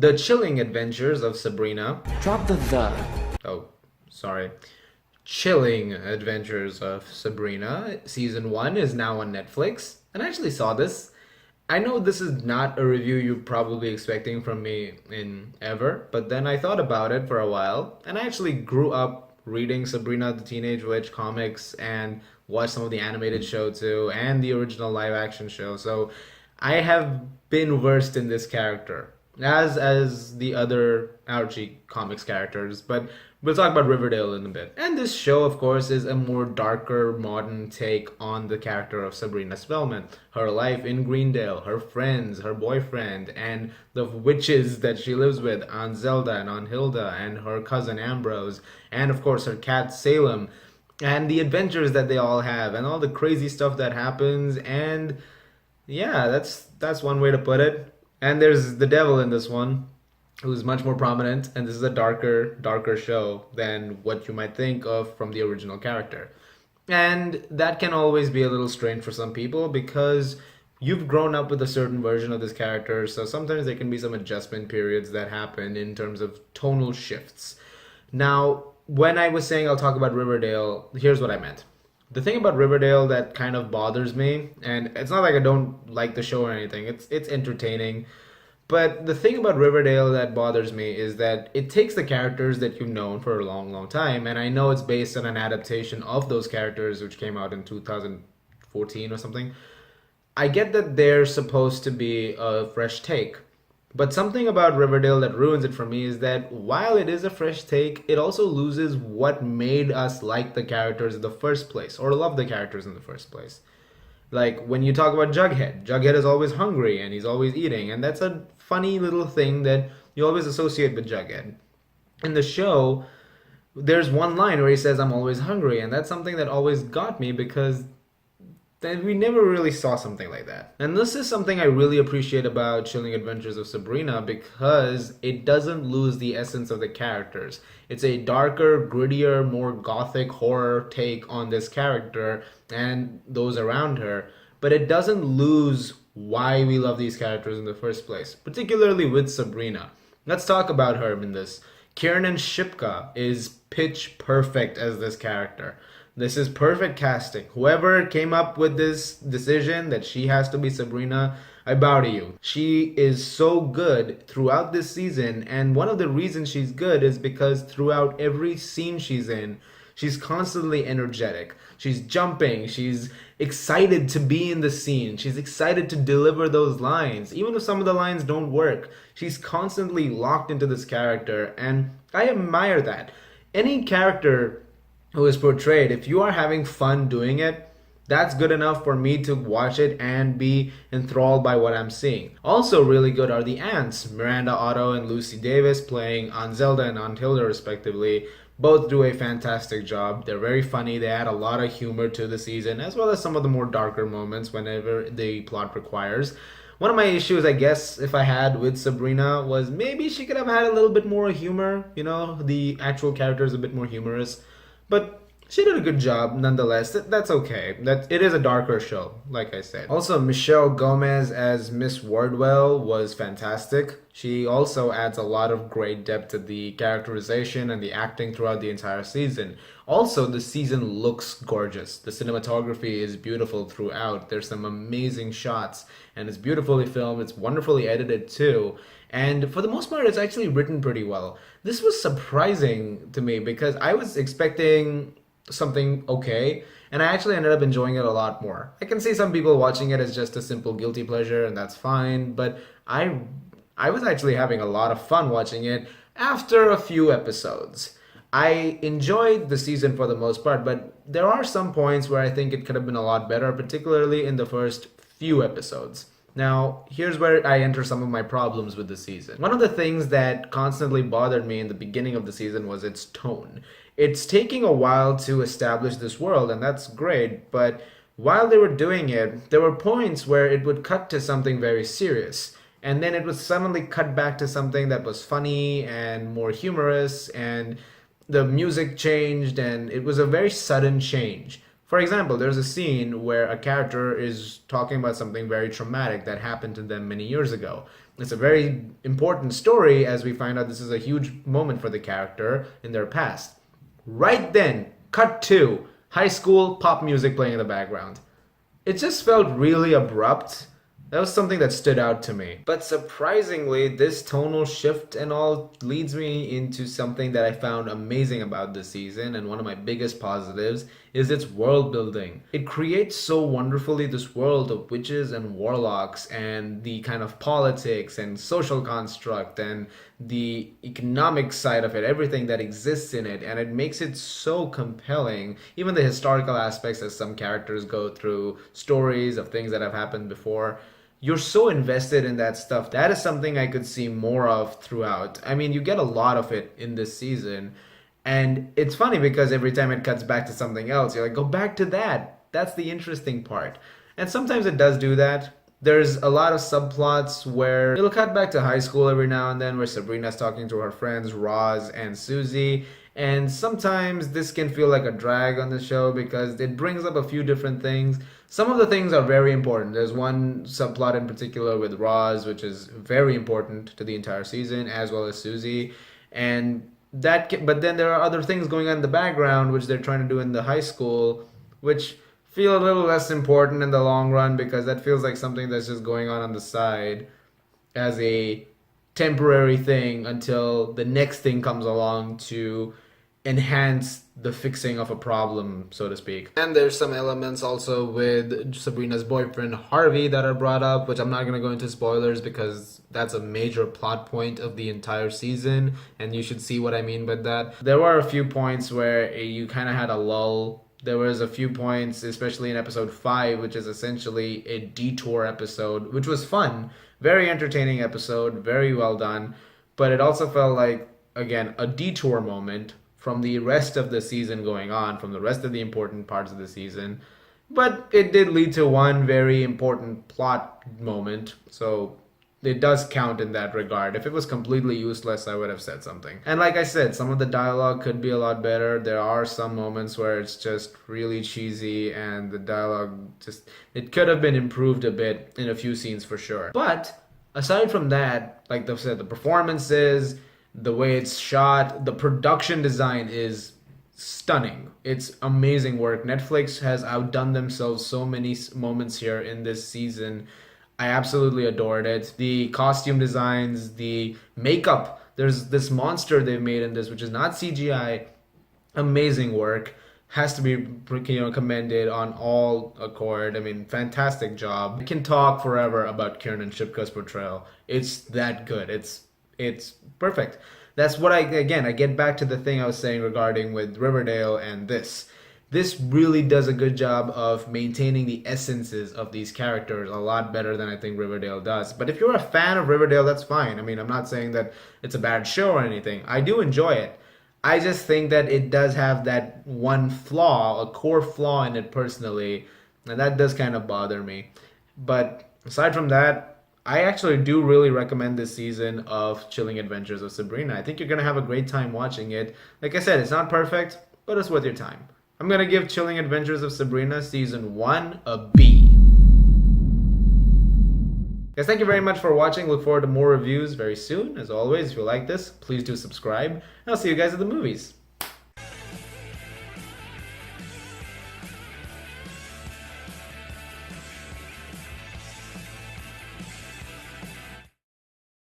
The Chilling Adventures of Sabrina. Drop the. Oh, sorry. Chilling Adventures of Sabrina. Season 1 is now on Netflix. And I actually saw this. I know this is not a review you're probably expecting from me in ever, but then I thought about it for a while, and I actually grew up reading Sabrina the Teenage Witch comics and watched some of the animated show too, and the original live action show. So I have been versed in this character, as the other Archie comics characters, but we'll talk about Riverdale in a bit. And this show, of course, is a more darker, modern take on the character of Sabrina Spellman. Her life in Greendale, her friends, her boyfriend, and the witches that she lives with, Aunt Zelda and Aunt Hilda, and her cousin Ambrose, and of course her cat Salem, and the adventures that they all have, and all the crazy stuff that happens, and yeah, that's one way to put it. And there's the devil in this one, who's much more prominent, and this is a darker show than what you might think of from the original character. And that can always be a little strange for some people because you've grown up with a certain version of this character, so sometimes there can be some adjustment periods that happen in terms of tonal shifts. Now, when I was saying I'll talk about Riverdale, here's what I meant. The thing about Riverdale that kind of bothers me, and it's not like I don't like the show or anything, it's entertaining. But the thing about Riverdale that bothers me is that it takes the characters that you've known for a long, long time, and I know it's based on an adaptation of those characters which came out in 2014 or something. I get that they're supposed to be a fresh take, but something about Riverdale that ruins it for me is that while it is a fresh take, it also loses what made us like the characters in the first place, or love the characters in the first place. Like when you talk about Jughead, Jughead is always hungry and he's always eating, and that's a funny little thing that you always associate with Jughead. In the show, there's one line where he says, "I'm always hungry," and that's something that always got me because we never really saw something like that. And this is something I really appreciate about Chilling Adventures of Sabrina because it doesn't lose the essence of the characters. It's a darker, grittier, more gothic horror take on this character and those around her, but it doesn't lose why we love these characters in the first place, particularly with Sabrina. Let's talk about her in this. Kiernan Shipka is pitch perfect as this character. This is perfect casting. Whoever came up with this decision that she has to be Sabrina, I bow to you. She is so good throughout this season, and one of the reasons she's good is because throughout every scene she's in, she's constantly energetic. She's jumping, she's excited to be in the scene, she's excited to deliver those lines. Even if some of the lines don't work, she's constantly locked into this character, and I admire that. Any character who is portrayed, if you are having fun doing it, that's good enough for me to watch it and be enthralled by what I'm seeing. Also really good are the aunts, Miranda Otto and Lucy Davis playing Aunt Zelda and Aunt Hilda respectively. Both do a fantastic job. They're very funny. They add a lot of humor to the season, as well as some of the more darker moments whenever the plot requires. One of my issues, I guess, if I had with Sabrina was maybe she could have had a little bit more humor. You know, the actual character is a bit more humorous. But she did a good job nonetheless. That's okay. That it is a darker show, like I said. Also, Michelle Gomez as Miss Wardwell was fantastic. She also adds a lot of great depth to the characterization and the acting throughout the entire season. Also, the season looks gorgeous. The cinematography is beautiful throughout. There's some amazing shots, and it's beautifully filmed. It's wonderfully edited too. And for the most part, it's actually written pretty well. This was surprising to me because I was expecting something okay, and I actually ended up enjoying it a lot more. I can see some people watching it as just a simple guilty pleasure, and that's fine, but I was actually having a lot of fun watching it after a few episodes. I enjoyed the season for the most part, but there are some points where I think it could have been a lot better, particularly in the first few episodes. Now, here's where I enter some of my problems with the season. One of the things that constantly bothered me in the beginning of the season was its tone. It's taking a while to establish this world, and that's great, but while they were doing it, there were points where it would cut to something very serious, and then it would suddenly cut back to something that was funny and more humorous, and the music changed, and it was a very sudden change. For example, there's a scene where a character is talking about something very traumatic that happened to them many years ago. It's a very important story as we find out this is a huge moment for the character in their past. Right then, cut to high school pop music playing in the background. It just felt really abrupt. That was something that stood out to me. But surprisingly, this tonal shift and all leads me into something that I found amazing about this season, and one of my biggest positives is its world building. It creates so wonderfully this world of witches and warlocks and the kind of politics and social construct and the economic side of it, everything that exists in it, and it makes it so compelling. Even the historical aspects as some characters go through stories of things that have happened before, you're so invested in that stuff. That is something I could see more of throughout. I mean, you get a lot of it in this season. And it's funny because every time it cuts back to something else, you're like, go back to that. That's the interesting part. And sometimes it does do that. There's a lot of subplots where it'll cut back to high school every now and then, where Sabrina's talking to her friends Roz and Susie. And sometimes this can feel like a drag on the show because it brings up a few different things. Some of the things are very important. There's one subplot in particular with Roz, which is very important to the entire season, as well as Susie. And but then there are other things going on in the background, which they're trying to do in the high school, which feel a little less important in the long run because that feels like something that's just going on the side as a temporary thing until the next thing comes along to enhance the fixing of a problem, so to speak. And there's some elements also with Sabrina's boyfriend Harvey that are brought up, which I'm not going to go into spoilers because that's a major plot point of the entire season, and you should see what I mean by that. There were a few points where you kind of had a lull. There was a few points, especially in episode 5, which is essentially a detour episode, which was fun. Very entertaining episode, very well done. But it also felt like, again, a detour moment from the rest of the season going on, from the rest of the important parts of the season. But it did lead to one very important plot moment, so it does count in that regard. If it was completely useless, I would have said something. And like I said, some of the dialogue could be a lot better. There are some moments where it's just really cheesy and the dialogue it could have been improved a bit in a few scenes for sure. But aside from that, like I said, the performances, the way it's shot, the production design is stunning. It's amazing work. Netflix has outdone themselves so many moments here in this season. I absolutely adored it. The costume designs, the makeup. There's this monster they've made in this, which is not CGI. Amazing work. Has to be commended on all accord. I mean, fantastic job. I can talk forever about Kiernan Shipka's portrayal. It's that good. It's perfect. That's what I get back to the thing I was saying regarding with Riverdale and this. This really does a good job of maintaining the essences of these characters a lot better than I think Riverdale does. But if you're a fan of Riverdale, that's fine. I mean, I'm not saying that it's a bad show or anything. I do enjoy it. I just think that it does have that one flaw, a core flaw in it personally, and that does kind of bother me. But aside from that, I actually do really recommend this season of Chilling Adventures of Sabrina. I think you're going to have a great time watching it. Like I said, it's not perfect, but it's worth your time. I'm going to give Chilling Adventures of Sabrina Season 1 a B. Guys, thank you very much for watching. Look forward to more reviews very soon. As always, if you like this, please do subscribe. And I'll see you guys at the movies.